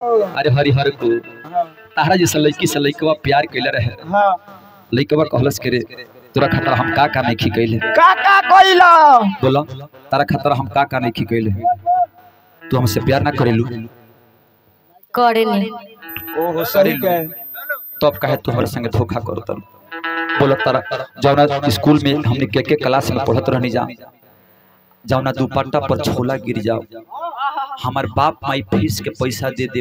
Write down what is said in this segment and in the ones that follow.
अरे हरिहर को तारा जैसा लड़की से लड़कवा प्यार कैले रहे। लड़कवा कहलस के रे तोरा खतरा हम का नहीं खिकैले का कइला बोला तारा खतरा हम का नहीं खिकैले तू हमसे प्यार ना करेलू करे नहीं ओहो सही के तब कहे तू हमारे संगे धोखा करत बोला तारा जौना स्कूल में हमने के क्लास में पढ़त रहनी जा जौना दुपट्टा पर छोला गिर जाओ हमार बाप माई फीस के पैसा दे दे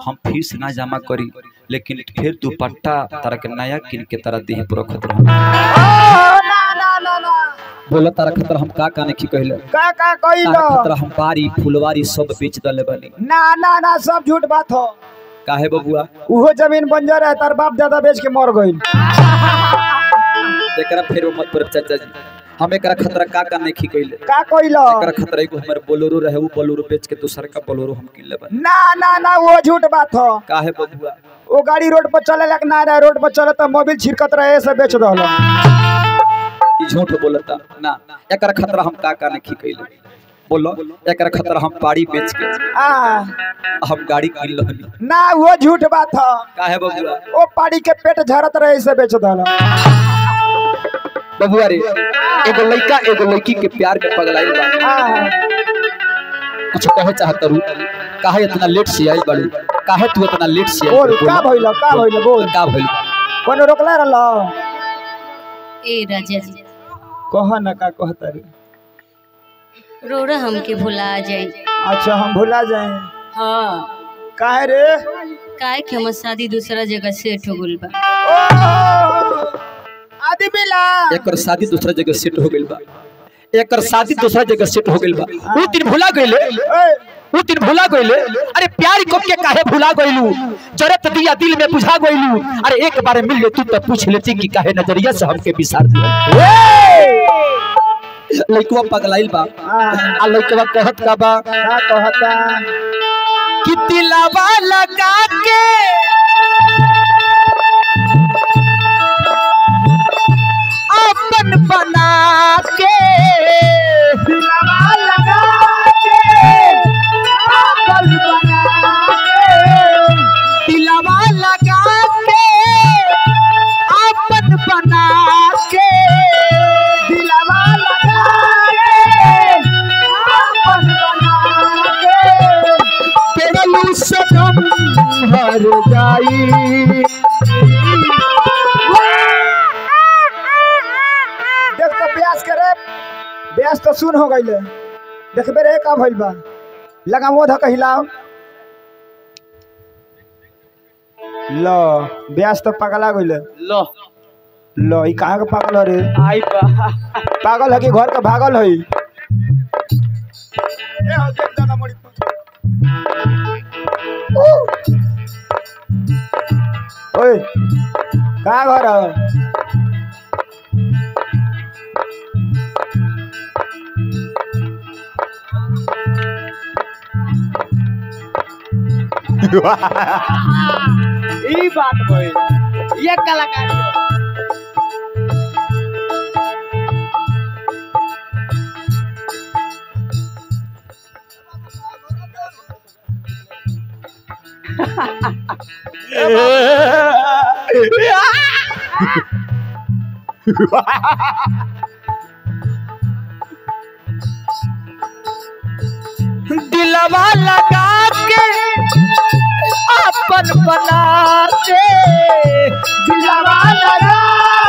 हम फीस ना जमा करी लेकिन फिर दुपट्टा तारा के नया किन के तारा देह पर रखत रह बोला तारा खतरा हम का नहीं कहले का कइला खतरा हम बारी फुलवारी सब बेच दले बनी ना सब झूठ बात हो काहे बबुआ उहो जमीन बंजर है तार बाप दादा बेच के मर गइल एकरा फेर मत पर चाचा जी हम एकरा खतरा का नहीं खिकैले का कइला एकरा खतरा एगो हमर बोलेरो रहे वो बोलेरो बेच के दूसर का बोलेरो हम किन लेबन ना वो झूठ बात हो काहे बबुआ वो गाड़ी रोड पर चले लग ना रहे रोड पर चले तो मोबिल छिड़कत रहे से बेच दहलो ई झूठ बोलता ना एकरा खतरा हम का नहीं खिकैले बोलो एकरा खतरा हम पाड़ी बेच के हम गाड़ी किन लहनी ना वो झूठ बात हो काहे बबुआ वो पाड़ी के पेट झरत रहे से बेच दहलो बबुआ रे एगो लड़का एगो लड़की के प्यार में पगलाइल बा कुछ कहे चाहत रू काहे इतना लेट से आई बड़ू काहे तू इतना लेट से आई बोल का भइल बोल का भइल कोनो रोकला रहला ए राजा जी कह ना का कहता रे रोड़ा हमके भुला जाए अच्छा हम भुला जाए हाँ काहे रे काहे कि हमर शादी दूसरा जगह सेट हो गइल बा आदि बिला एकर शादी दूसरा जगह सेट हो गइल बा एकर शादी दूसरा जगह सेट हो गइल बा वो दिन भुला गइले अरे प्यार को के काहे भुला गइलू जरत दिया दिल में बुझा गइलू अरे एक बार मिल ले तू तो पूछ लेती कि काहे नजरिया से हमके बिसार दिया लइकवा पगलाइल बा आ लइकवा कहत का बा का कहता कि दिलवा लगा के अपन बना के दिलवा लगा के अपन बना के दिलवा लगा के अपन बना के दिलवा लगा के अपन बना के तेरे सनम हर जाई देख तो ब्यास करे ब्यास तो सुन हो गइले देखबे रे का भइल बा लगा मोध कहिलाओ लो ब्यास तो पगला गइले लो ई कहां के पागल रे आई बा पागल है कि घर के भागल है ए हो देख दाना मोड़ी ओए का घर है ई बात भइल ये कलाकारी दिलवा लगा के अपन बना के दिलवा लगा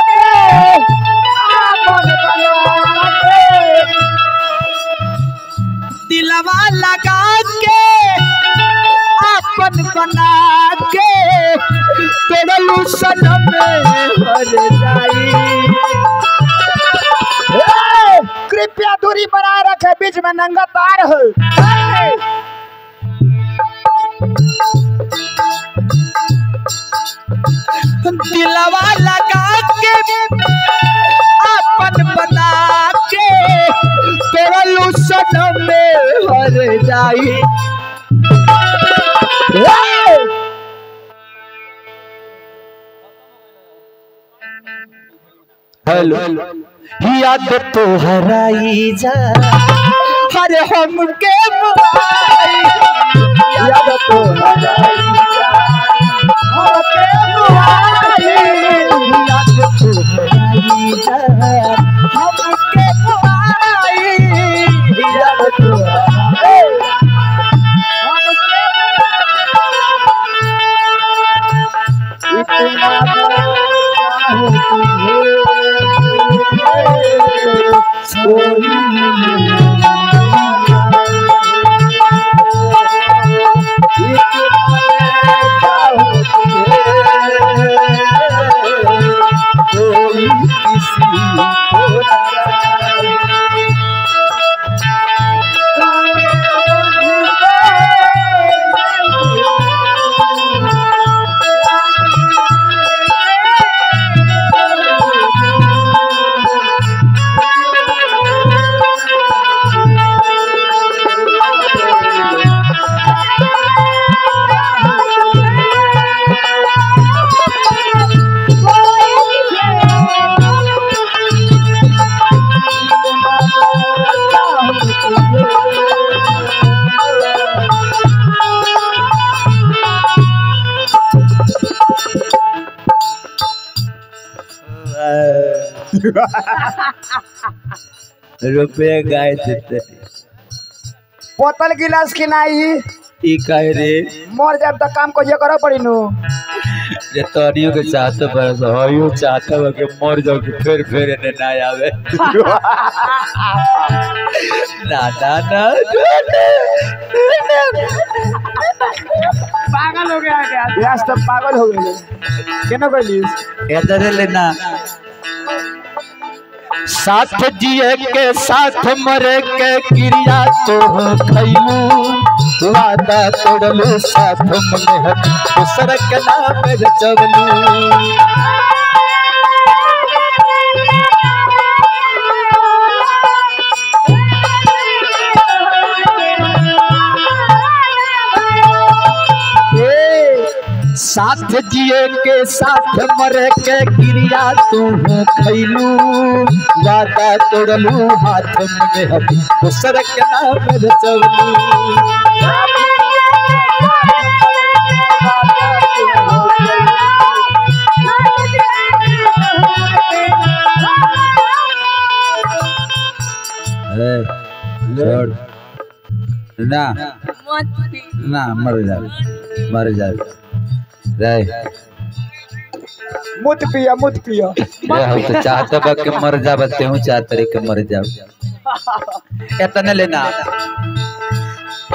के अपन बना के दिलवा लगा के अपन बना के तेरे सनम हर जाई कृपया दूरी बनाए रखे बीच में नंगा तार है दिलवा लगा के अपन बना के तेरे सनम हर जाई हेलो याद तो हराई जा हरे हमके याद तो हमके बुआई याद तो हमके बुआई याद तो रुपये गाय देते बोतल गिलास की नहीं ई कहे रे मर जाए तो काम को जे करो पड़ी नु जे तनियो के चाहते बरस होयो चाहते हो के मर जाओ कि फिर ने ना आवे ना पागल हो गया क्या? ब्यास तो पागल हो गए केना कहलिस इधर लेना साथ जिए के साथ मरे के क्रिया तो खैलू वादा तोड़लू साथ में दूसर के नाम रचवलू साथ जिए के साथ मरे के क्रिया तू खैलू वादा तोड़लू हाथ में हथी दूसर के नाम रचवलू ना मर जा मुत पिया हम तो चाहते बा के मर जा बते हूँ चाहते रे के मर जाओ इतने लेना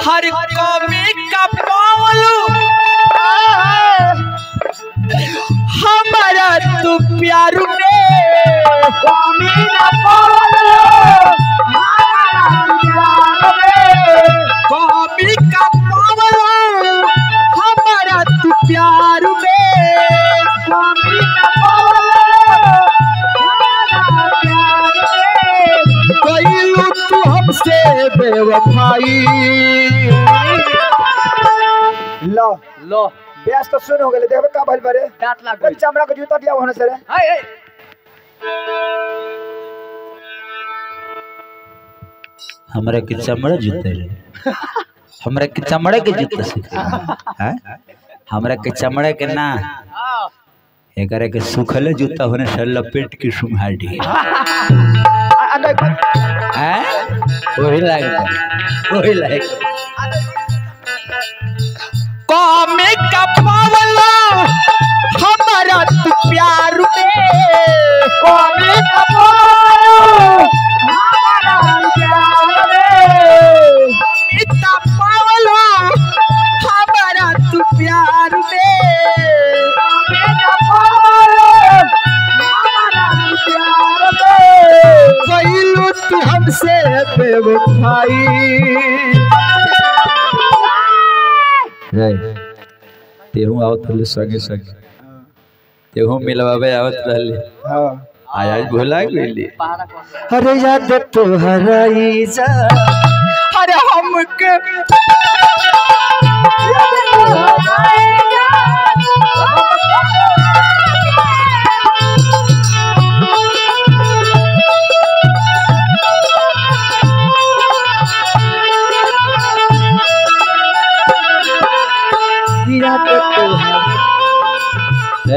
हर कौमी का पावलू हमारा तू प्यार में कौमी ना पावलो कौमी का पावलू हमारा तू प्यार में कौमी ना पावलो कोई तू हमसे बेवफाई लो ब्यास तो सुन हो गए देखबे का भइल बारे डांट लाग गई। चमड़ा के जूता दिया होने से रे हाय हाय हमरा के चमड़ा जूते रे हमरा के चमड़े के जूते से हैं हमरा के चमड़े के ना एकरे के सुखले जूता होने से लपेट के सुंघा दी हैं वही लागे कौमे का पावला हमारा तू प्यार में कौमी ना पावलो इतना पावला हमारा तू प्यार में कोई तू हमसे बेवफाई तेहू आवत रहले संगे संगे तेहू मिलवावे आवत रहले हां आज भुला गेली पहाड़ा को अरे याद तो हराई जा अरे हमके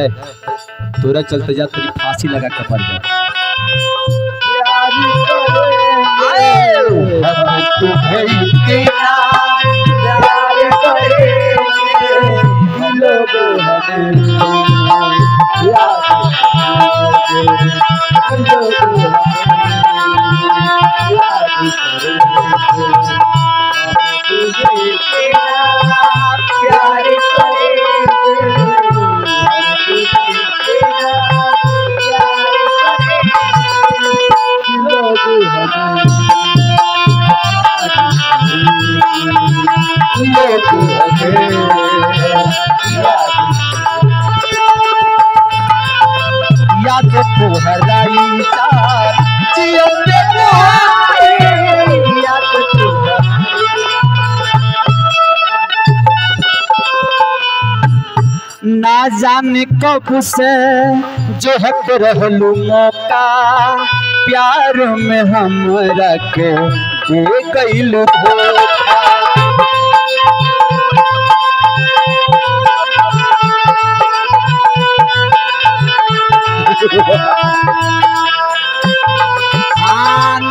ए, तोरा चलते जा तेरी फांसी लगा के मर जा। याद तुहराई तार जियते याद ना जाने कब से जो हक रहलू मौका प्यार में हमरा के दे गइलू धोखा।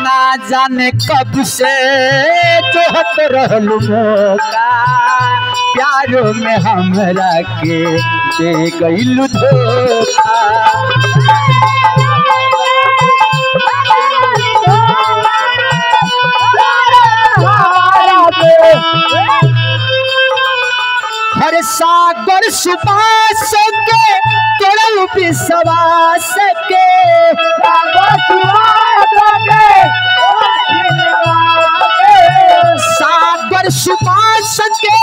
ना जाने कब से जोहत रहलू मौका प्यार में हमरा के दे गइलू धोखा। हर सागर सुबास के तोड़ल विश्वास के सागर सुबास के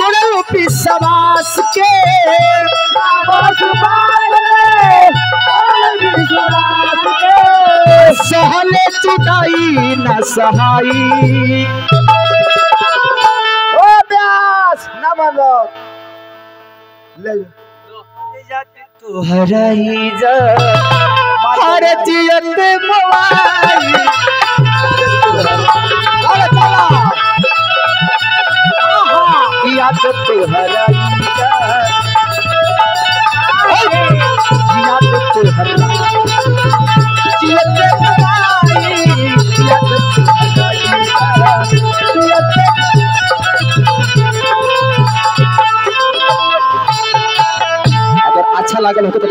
तोड़ल विश्वास के सहले जुदाई न सहाई। ओ ब्यास ना मानो ले तुहरा ही जा हर जियत मोबाइल याद तुहरा ही जा याद तुहरा जियत मोबाइल याद तुहरा ही जा अच्छा लागल हो तो